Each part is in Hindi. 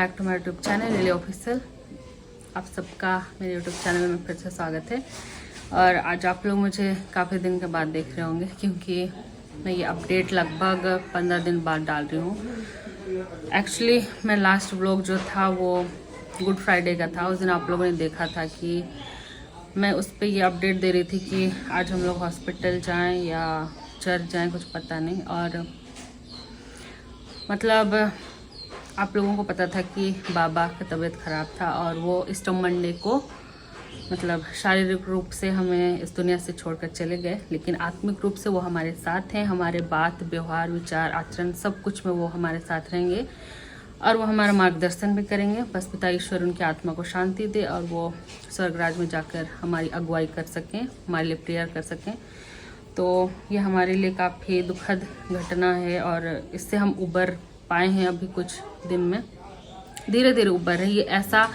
Back to my YouTube channel Lily official. आप सबका मेरे यूट्यूब चैनल में फिर से स्वागत है। और आज आप लोग मुझे काफ़ी दिन के बाद देख रहे होंगे क्योंकि मैं ये अपडेट लगभग 15 दिन बाद डाल रही हूँ। एक्चुअली मैं लास्ट व्लॉग जो था वो गुड फ्राइडे का था। उस दिन आप लोगों ने देखा था कि मैं उस पर ये अपडेट दे रही थी कि आज हम लोग हॉस्पिटल जाएं या चर्च जाएं, कुछ पता नहीं। और मतलब आप लोगों को पता था कि बाबा का तबीयत ख़राब था और वो इस मंडे को मतलब शारीरिक रूप से हमें इस दुनिया से छोड़कर चले गए, लेकिन आत्मिक रूप से वो हमारे साथ हैं। हमारे बात, व्यवहार, विचार, आचरण सब कुछ में वो हमारे साथ रहेंगे और वो हमारा मार्गदर्शन भी करेंगे। बस पिता ईश्वर उनकी आत्मा को शांति दे और वो स्वर्गराज में जाकर हमारी अगुवाई कर सकें, हमारे लिए प्रेयर कर सकें। तो ये हमारे लिए काफ़ी दुखद घटना है और इससे हम उबर पाए हैं। अभी कुछ दिन में धीरे धीरे उबर है। ये ऐसा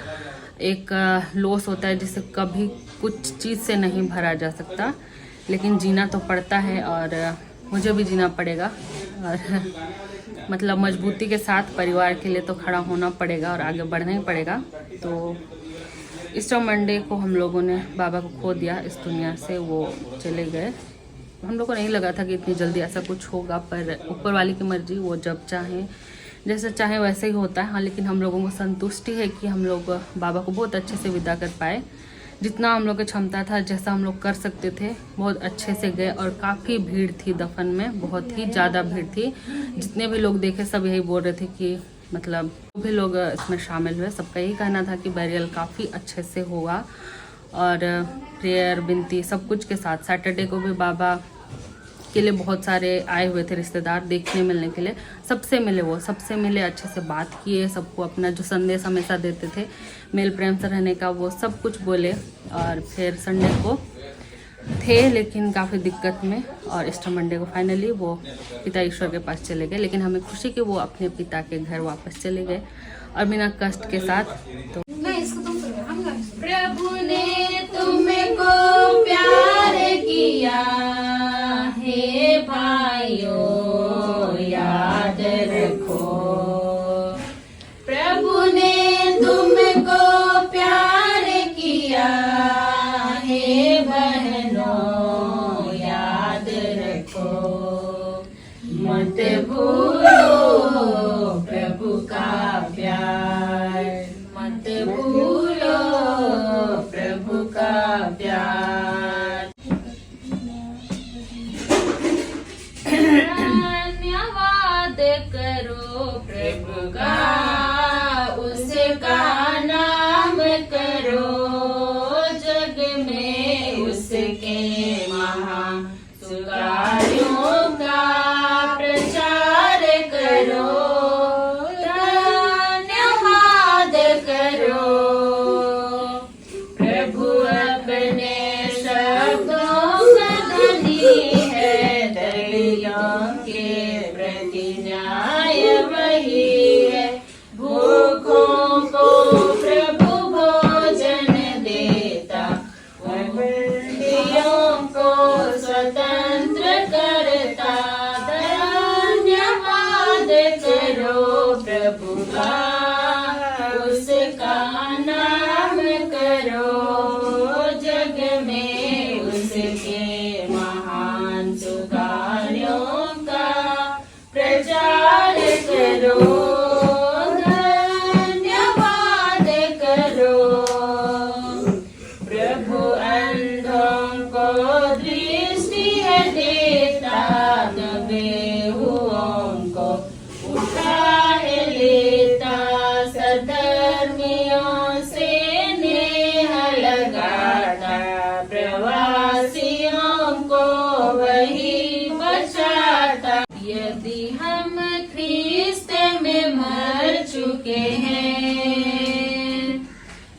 एक लॉस होता है जिसे कभी कुछ चीज़ से नहीं भरा जा सकता, लेकिन जीना तो पड़ता है और मुझे भी जीना पड़ेगा। और मतलब मजबूती के साथ परिवार के लिए तो खड़ा होना पड़ेगा और आगे बढ़ना ही पड़ेगा। तो इस मंडे को हम लोगों ने बाबा को खो दिया, इस दुनिया से वो चले गए। हम लोग को नहीं लगा था कि इतनी जल्दी ऐसा कुछ होगा, पर ऊपर वाले की मर्जी, वो जब चाहें जैसे चाहे वैसे ही होता है। हाँ, लेकिन हम लोगों को संतुष्टि है कि हम लोग बाबा को बहुत अच्छे से विदा कर पाए। जितना हम लोग की क्षमता था, जैसा हम लोग कर सकते थे, बहुत अच्छे से गए। और काफ़ी भीड़ थी दफन में, बहुत ही ज़्यादा भीड़ थी। जितने भी लोग देखे सब यही बोल रहे थे कि मतलब भी लोग इसमें शामिल हुए, सबका यही कहना था कि बैरियल काफ़ी अच्छे से होगा और प्रेयर, विनती सब कुछ के साथ। सैटरडे को भी बाबा के लिए बहुत सारे आए हुए थे रिश्तेदार देखने मिलने के लिए। सबसे मिले, वो सबसे मिले, अच्छे से बात किए, सबको अपना जो संदेश हमेशा देते थे मेल प्रेम से रहने का, वो सब कुछ बोले। और फिर संडे को थे लेकिन काफ़ी दिक्कत में, और इस मंडे को फाइनली वो पिता ईश्वर के पास चले गए। लेकिन हमें खुशी कि वो अपने पिता के घर वापस चले गए और बिना कष्ट के साथ। तो प्रभु ने तुमको प्यार किया हे भाइयों, याद रखो। प्रभु ने तुमको प्यार किया हे बहनों, याद रखो। मत भूलो प्रभु का प्यार, मत भूलो प्रभु का प्यार। धन्यवाद करो प्रभु का, उसका नाम करो, जग में उसके महान सुकार्यों का प्रचार करो। धन्यवाद करो प्रभु, अपने शब्दों का धनी है, दलियों के प्रति न्याय वही है। भूखों को प्रभु भोजन देता, बंदियों को स्वतंत्र करता। धन्यवाद करो प्रभु का, उसका नाम करो, जग में उसके महान सुकार्यों का प्रचार करो। धन्यवाद करो प्रभु, अंधों को दृष्टि है देता, दबे हुओं को उठाए लेता। सधर्मियों से नेह लगाता, प्रवासियों को वही बचाता। यदि हम ख्रिस्त में मर चुके हैं,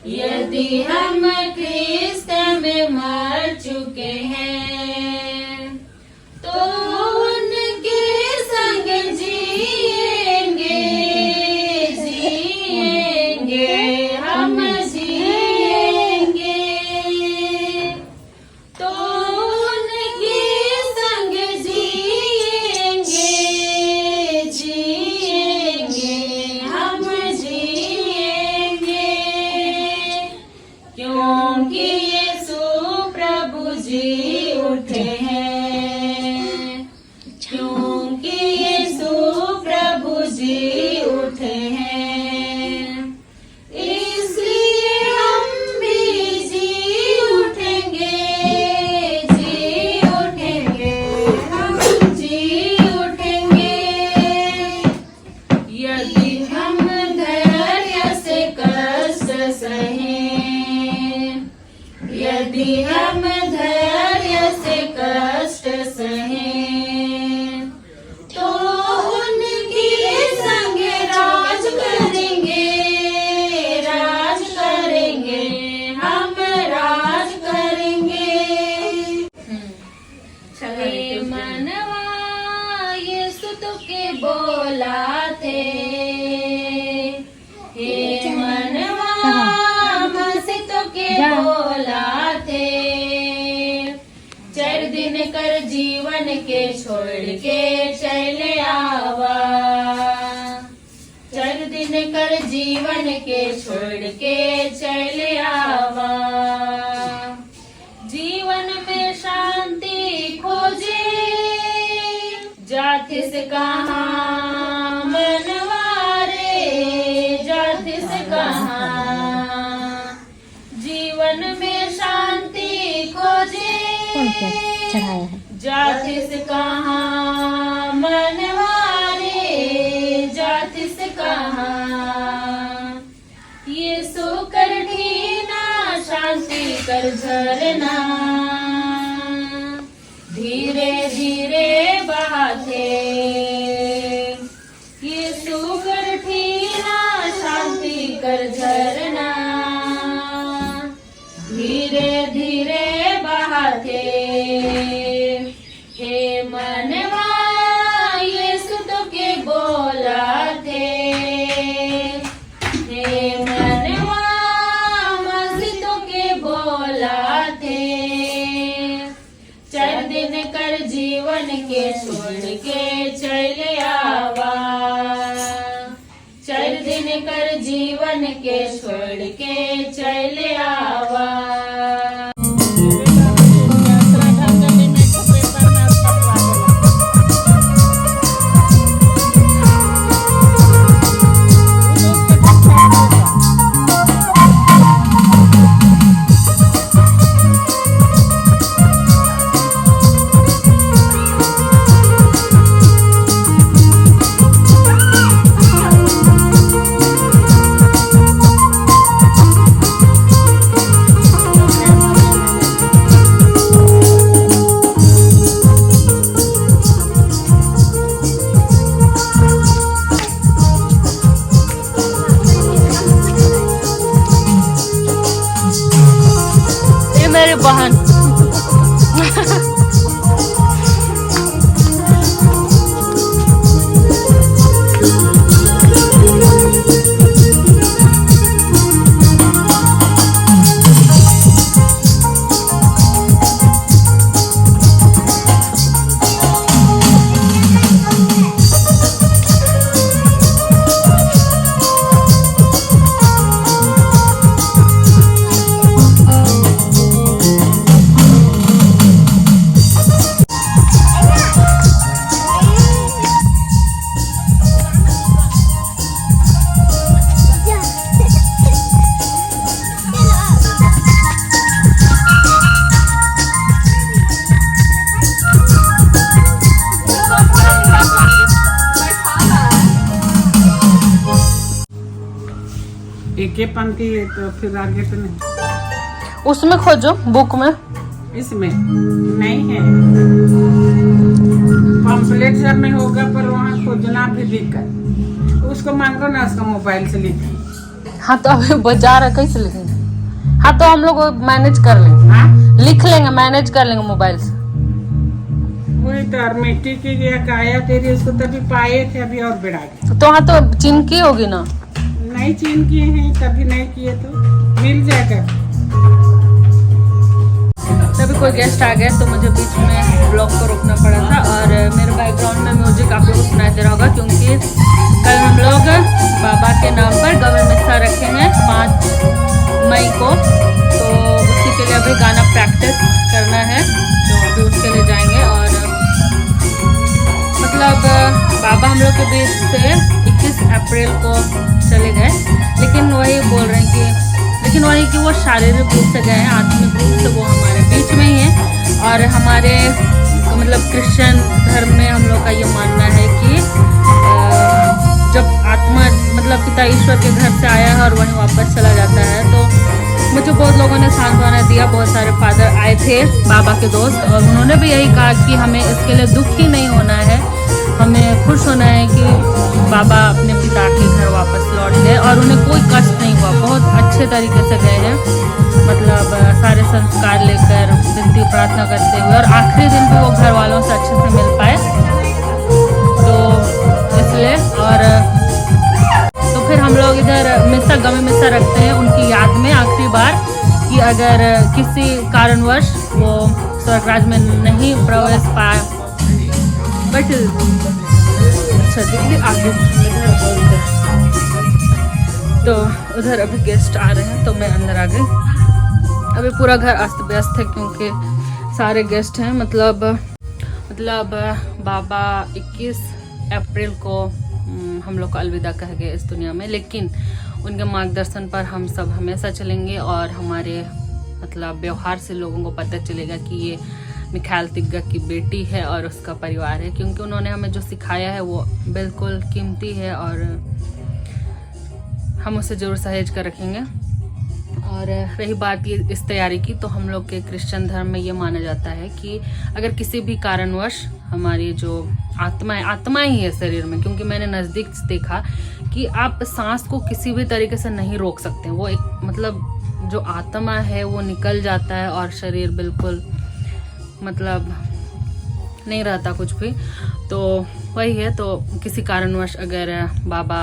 यदि हम ख्रिस्त में मर चुके हैं, तो उनके संग जिएंगे, जिएंगे, हम जिएंगे। तो उनके संग जिएंगे, जिएंगे, हम जिएंगे। क्योंकि यीशु प्रभु जी उठे हैं, क्योंकि यीशु प्रभु जी उठे हैं, इसलिए हम भी जी उठेंगे, जी उठेंगे, हम जी उठेंगे। यदि हम धैर्य से कष्ट सहें, यदि हम धैर्य से कष्ट सहें, तो उनकी संग राज करेंगे, राज करेंगे, हम राज करेंगे। हे मनवा यीशु तो के बोला थे, हे मनवा मसीह तो के बोला थे, 4 दिन कर जीवन के छोड़ के चले आवा, 4 दिन कर जीवन के छोड़ के चले आवा। जीवन में शांति खोजे, जातिस कहाँ मनवारे, जातिस कहाँ, जीवन में शांति खोजे, जातिस कहाँ मनवारे, जातिस कहाँ। यीशु कर ढीना शांति कर झरना, धीरे धीरे बहाते, यीशु कर ढीना शांति कर झरना, धीरे धीरे बहाते। हे मनवा यीशु तो के बोला थे, हे मनवा मसीह तो के बोला थे, 4 दिन कर जीवन के छोड़ के चले आवा, 4 दिन कर जीवन के छोड़ के चले आवा। मेरी बहन एक ही पंक्ति है तो फिर आगे तो नहीं। उसमें खोजो बुक में, इसमें नहीं है, पम्पलेट सब में होगा पर वहाँ खोजना भी दिक्कत। उसको मांगो ना, उसका मोबाइल से लिखे। हाँ तो अभी बाजार है, कैसे लिखेंगे? हाँ तो हम लोग मैनेज कर लेंगे। हाँ लिख लेंगे, मैनेज कर लेंगे मोबाइल से। वही तो, और मिट्टी की काया तेरी उसको तभी पाए थे, अभी और बढ़ा गए। तो हाँ तो चिनकी होगी ना, नहीं चीन किए हैं तभी नहीं किए तो मिल जाएगा। तभी कोई गेस्ट आ गए तो मुझे बीच में ब्लॉग को रोकना पड़ा था। और मेरे बैकग्राउंड में म्यूजिक आप लोगों को सुनाई दे रहा होगा, क्योंकि कल हम लोग बाबा के नाम पर गवे मिस्सा रखे हैं 5 मई को, तो बीच से 21 अप्रैल को चले गए, लेकिन वही बोल रहे हैं कि वो शारीरिक रूप से गए हैं, आत्मिक रूप से वो हमारे बीच में ही हैं। और हमारे मतलब क्रिश्चियन धर्म में हम लोग का ये मानना है कि जब आत्मा मतलब पिता ईश्वर के घर से आया है और वहीं वापस चला जाता है, तो मुझे बहुत लोगों ने सांत्वना दिया। बहुत सारे फादर आए थे, बाबा के दोस्त, और उन्होंने भी यही कहा कि हमें इसके लिए दुख ही नहीं होना है, हमें खुश होना है कि बाबा अपने पिता के घर वापस लौट गए और उन्हें कोई कष्ट नहीं हुआ। बहुत अच्छे तरीके से गए हैं, मतलब सारे संस्कार लेकर, विनती प्रार्थना करते हुए, और आखिरी दिन भी वो घर वालों से अच्छे से मिल पाए, तो इसलिए। और तो फिर हम लोग इधर मिस्सा गमी मिस्सा रखते हैं उनकी याद में आखिरी बार, कि अगर किसी कारणवश वो स्वर्गराज में नहीं प्रवेश पाए, बट अच्छा दीदी आगे तो उधर अभी गेस्ट आ रहे हैं, तो मैं अंदर आ गई। अभी पूरा घर अस्त व्यस्त है क्योंकि सारे गेस्ट हैं। मतलब बाबा 21 अप्रैल को हम लोग को अलविदा कह गए इस दुनिया में, लेकिन उनके मार्गदर्शन पर हम सब हमेशा चलेंगे और हमारे मतलब व्यवहार से लोगों को पता चलेगा कि ये मिखाइल तिग्गा की बेटी है और उसका परिवार है, क्योंकि उन्होंने हमें जो सिखाया है वो बिल्कुल कीमती है और हम उसे ज़रूर सहेज कर रखेंगे। और रही बात ये इस तैयारी की, तो हम लोग के क्रिश्चियन धर्म में ये माना जाता है कि अगर किसी भी कारणवश हमारी जो आत्मा ही है शरीर में, क्योंकि मैंने नज़दीक से देखा कि आप सांस को किसी भी तरीके से नहीं रोक सकते, वो एक मतलब जो आत्मा है वो निकल जाता है और शरीर बिल्कुल मतलब नहीं रहता कुछ भी। तो वही है, तो किसी कारणवश अगर बाबा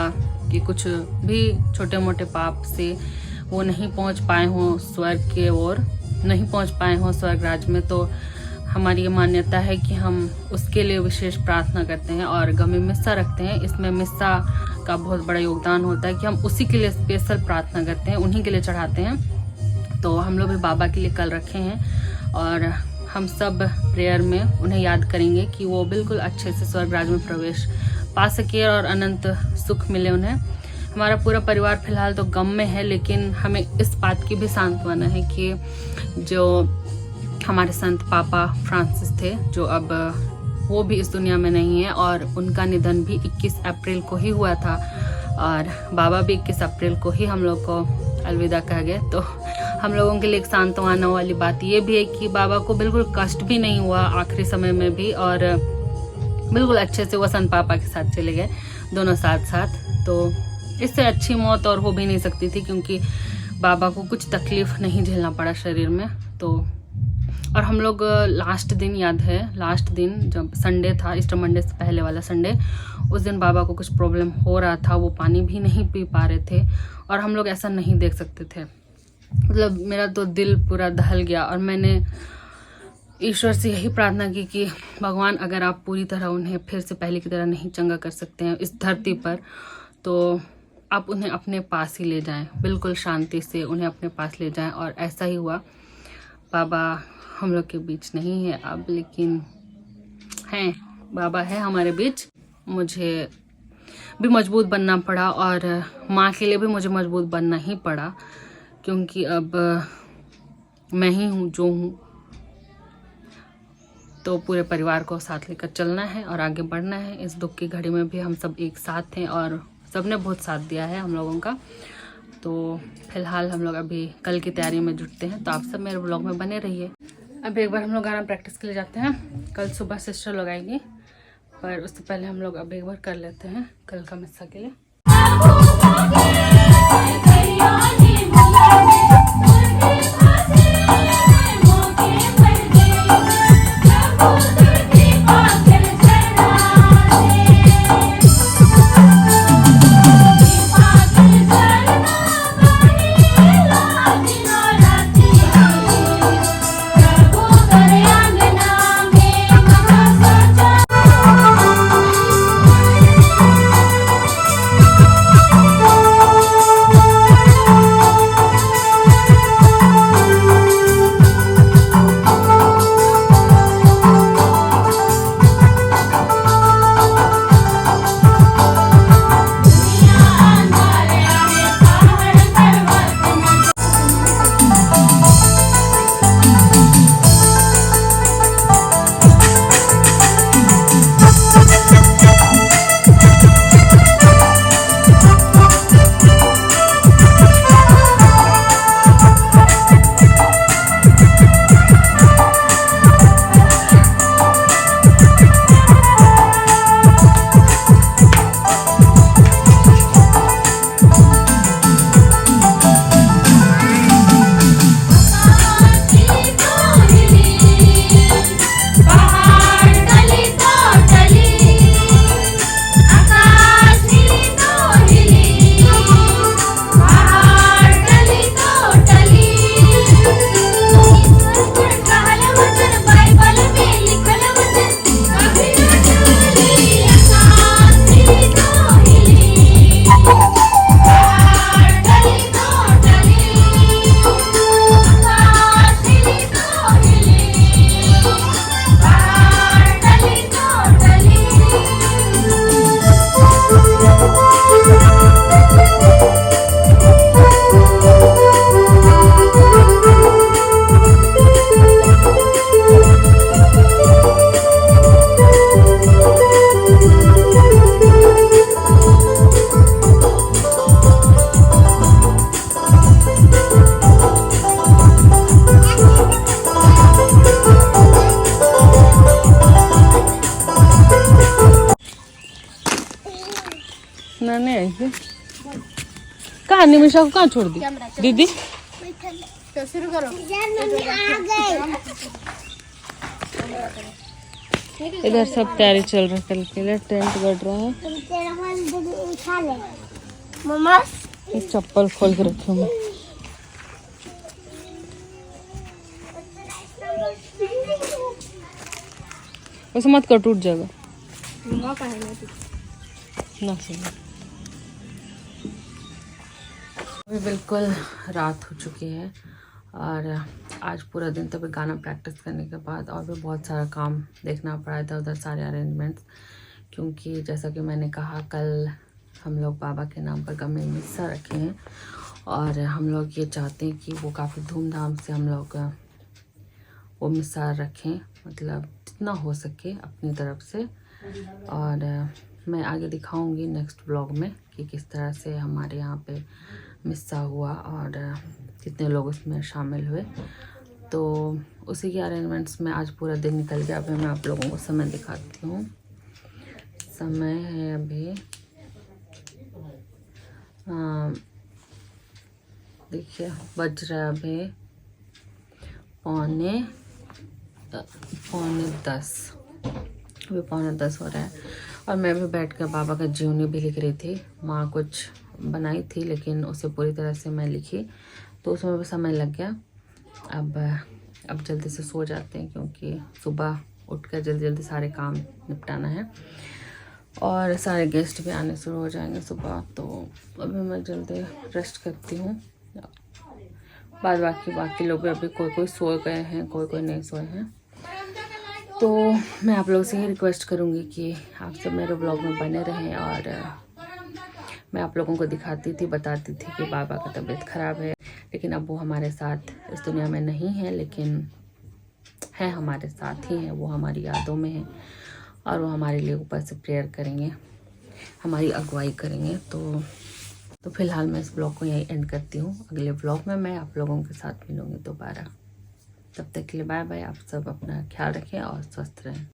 के कुछ भी छोटे मोटे पाप से वो नहीं पहुंच पाए हों स्वर्ग के ओर, नहीं पहुंच पाए हों स्वर्ग राज में, तो हमारी ये मान्यता है कि हम उसके लिए विशेष प्रार्थना करते हैं और गमी मिस्सा रखते हैं। इसमें मिस्सा का बहुत बड़ा योगदान होता है कि हम उसी के लिए स्पेशल प्रार्थना करते हैं, उन्हीं के लिए चढ़ाते हैं। तो हम लोग भी बाबा के लिए कल रखे हैं और हम सब प्रेयर में उन्हें याद करेंगे कि वो बिल्कुल अच्छे से स्वर्ग राज में प्रवेश पा सके और अनंत सुख मिले उन्हें। हमारा पूरा परिवार फिलहाल तो गम में है, लेकिन हमें इस बात की भी सांत्वना है कि जो हमारे संत पापा फ्रांसिस थे, जो अब वो भी इस दुनिया में नहीं है और उनका निधन भी 21 अप्रैल को ही हुआ था और बाबा भी 21 अप्रैल को ही हम लोग को अलविदा कह गए। तो हम लोगों के लिए एक सांत्वना वाली बात ये भी है कि बाबा को बिल्कुल कष्ट भी नहीं हुआ आखिरी समय में भी, और बिल्कुल अच्छे से वो संत पापा के साथ चले गए, दोनों साथ साथ। तो इससे अच्छी मौत और हो भी नहीं सकती थी, क्योंकि बाबा को कुछ तकलीफ नहीं झेलना पड़ा शरीर में। तो और हम लोग लास्ट दिन, याद है लास्ट दिन जब संडे था, ईस्टर मंडे से पहले वाला संडे, उस दिन बाबा को कुछ प्रॉब्लम हो रहा था, वो पानी भी नहीं पी पा रहे थे और हम लोग ऐसा नहीं देख सकते थे। मतलब मेरा तो दिल पूरा दहल गया और मैंने ईश्वर से यही प्रार्थना की कि भगवान, अगर आप पूरी तरह उन्हें फिर से पहले की तरह नहीं चंगा कर सकते हैं इस धरती पर, तो आप उन्हें अपने पास ही ले जाएं, बिल्कुल शांति से उन्हें अपने पास ले जाएं। और ऐसा ही हुआ। बाबा हम लोग के बीच नहीं है अब, लेकिन हैं, बाबा है हमारे बीच। मुझे भी मजबूत बनना पड़ा और माँ के लिए भी मुझे मजबूत बनना ही पड़ा, क्योंकि अब मैं ही हूँ जो हूँ। तो पूरे परिवार को साथ लेकर चलना है और आगे बढ़ना है। इस दुख की घड़ी में भी हम सब एक साथ हैं और सबने बहुत साथ दिया है हम लोगों का। तो फिलहाल हम लोग अभी कल की तैयारी में जुटते हैं, तो आप सब मेरे ब्लॉग में बने रहिए। अभी एक बार हम लोग गाना प्रैक्टिस के लिए जाते हैं, कल सुबह सिस्टर लोग आएंगी, पर उससे पहले हम लोग अभी एक बार कर लेते हैं कल का मिस्सा के लिए। कहा निमिषा को कहाँ छोड़ दी दीदी? तो शुरू करो। इधर सब तैयारी चल रहा है, कल के लिए टेंट गड़ रहा है। मम्मा ये चप्पल खोल के रखी हूँ मैं। वैसे मत कर, टूट जाएगा ना। सही अभी बिल्कुल रात हो चुकी है और आज पूरा दिन तभी गाना प्रैक्टिस करने के बाद और भी बहुत सारा काम देखना पड़ा था, उधर सारे अरेंजमेंट्स, क्योंकि जैसा कि मैंने कहा कल हम लोग बाबा के नाम पर गमे मिस्सा रखे हैं और हम लोग ये चाहते हैं कि वो काफ़ी धूमधाम से हम लोग वो मिस्सा रखें, मतलब जितना हो सके अपनी तरफ से। और मैं आगे दिखाऊंगी नेक्स्ट व्लॉग में कि किस तरह से हमारे यहाँ पे मिस्सा हुआ और कितने लोग उसमें शामिल हुए। तो उसी के अरेंजमेंट्स में आज पूरा दिन निकल गया। अभी मैं आप लोगों को समय दिखाती हूँ। समय है अभी देखिए बज रहा है अभी पौने 10, अभी पौने 10 हो रहा है। और मैं भी बैठ कर बाबा का जीवनी भी लिख रही थी। माँ कुछ बनाई थी लेकिन उसे पूरी तरह से मैं लिखी, तो उसमें भी समय लग गया। अब जल्दी से सो जाते हैं क्योंकि सुबह उठकर जल्दी जल्दी सारे काम निपटाना है और सारे गेस्ट भी आने शुरू हो जाएंगे सुबह। तो अभी मैं जल्दी रेस्ट करती हूँ। बाकी लोग भी अभी कोई सो गए हैं, कोई नहीं सोए हैं। तो मैं आप लोगों से ही रिक्वेस्ट करूँगी कि आप सब मेरे ब्लॉग में बने रहें। और मैं आप लोगों को बताती थी कि बाबा का तबीयत ख़राब है, लेकिन अब वो हमारे साथ इस दुनिया में नहीं है, लेकिन है हमारे साथ ही है। वो हमारी यादों में है और वो हमारे लिए ऊपर से प्रेयर करेंगे, हमारी अगुवाई करेंगे। तो फिलहाल मैं इस ब्लॉग को यहीं एंड करती हूँ। अगले ब्लॉग में मैं आप लोगों के साथ मिलूँगी दोबारा। तब तक के लिए बाय बाय। आप सब अपना ख्याल रखें और स्वस्थ रहें।